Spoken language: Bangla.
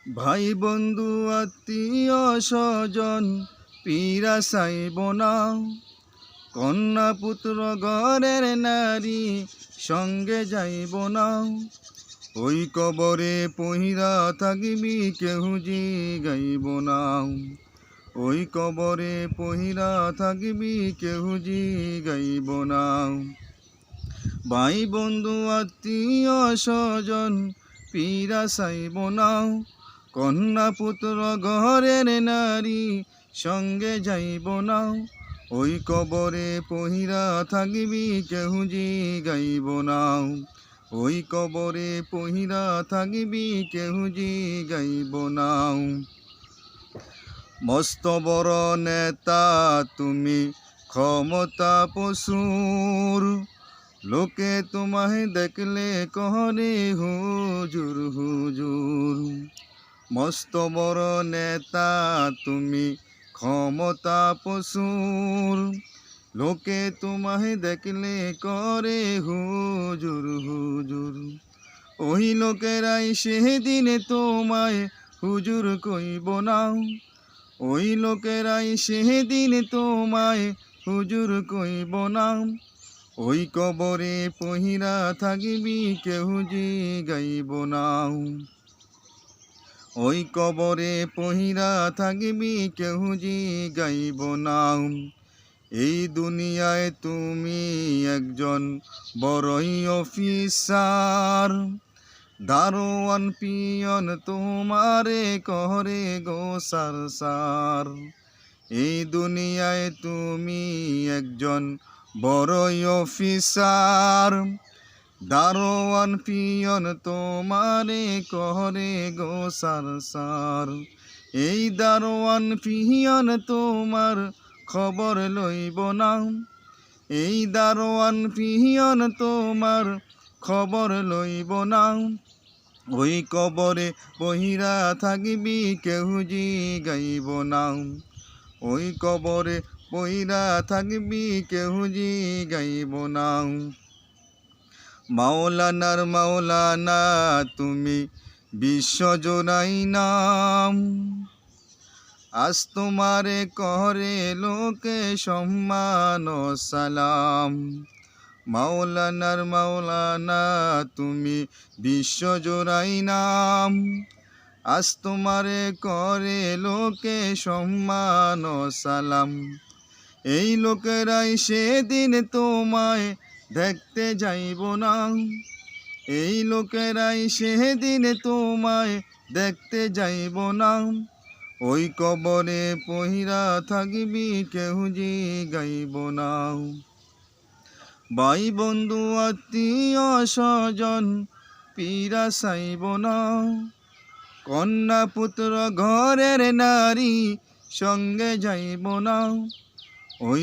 ভাই বন্ধু আত্মীয় স্বজন পীরা সাইব না, কন্যা পুত্র ঘরের নারী সঙ্গে যাইব না। ওই কবরে পহিরা থাকিবি কেহ জি গাইব না। ওই কবরে পহিরা থাকিবি কেহ জি গাইব না। ভাই বন্ধু আত্মীয় স্বজন পীরা সাইব না, কন্যা পুত্র ঘরের নারী সঙ্গে যাইব না। ওই কবরে পহিরা থাকিবি কেহ জি গাইব না। ওই কবরে পহিরা থাকিবি কেহ জি গাইব না। মস্ত বড় নেতা তুমি ক্ষমতা পশুর, লোকে তোমায় দেখলে কহরে হুজুর হুজুর। মস্ত বড় নেতা তুমি ক্ষমতা পশুর, লোকে তোমায় দেখলে করে হুজুর হুজুর। ওই লোকেরাই সেদিন তোমায় হুজুর কইব না। ওই লোকেরাই সেদিন তোমায় হুজুর কইব না। ওই কবরে পহিরা থাকিবি কেহ জি গাইব না। ওই কবরে পহিরা থাকিবি কেহ জি গাইব না। এই দুনিয়ায় তুমি একজন বড়ই অফিসার, দারোয়ান পিয়ন তোমারে করে গো সার সার। এই দুনিয়ায় তুমি একজন বড়ই অফিসার, দারোয়ান পিয়ন তোমারে করে গো সার সার। এই দারোয়ান পিয়ন তোমার খবর লইব না। এই দারোয়ান পিয়ন তোমার খবর লইব না। ওই কবরে পহিরা থাকিবি কেহ জি গাইব না। ওই কবরে পহিরা থাকিবি কেহ জি গাইব না। মাওলানার মাওলানা তুমি বিশ্বজোড়াই নাম, আজ তোমারে করে লোকে সম্মান ও সালাম। মাওলানার মাওলানা তুমি বিশ্বজোড়াই নাম, আজ তোমারে করে লোকে সম্মান ও সালাম। এই লোকেরাই সেদিন তোমায় দেখতে যাইব না। এই লোকেরাই সেদিন তোমায় দেখতে যাইব না। ওই কবরে পহিরা থাকিবি কেহ জি গাইব না। ভাই বন্ধু আত্মীয় স্বজন পীরা সাইব না, কন্যা পুত্র ঘরের নারী সঙ্গে যাইব না। ওই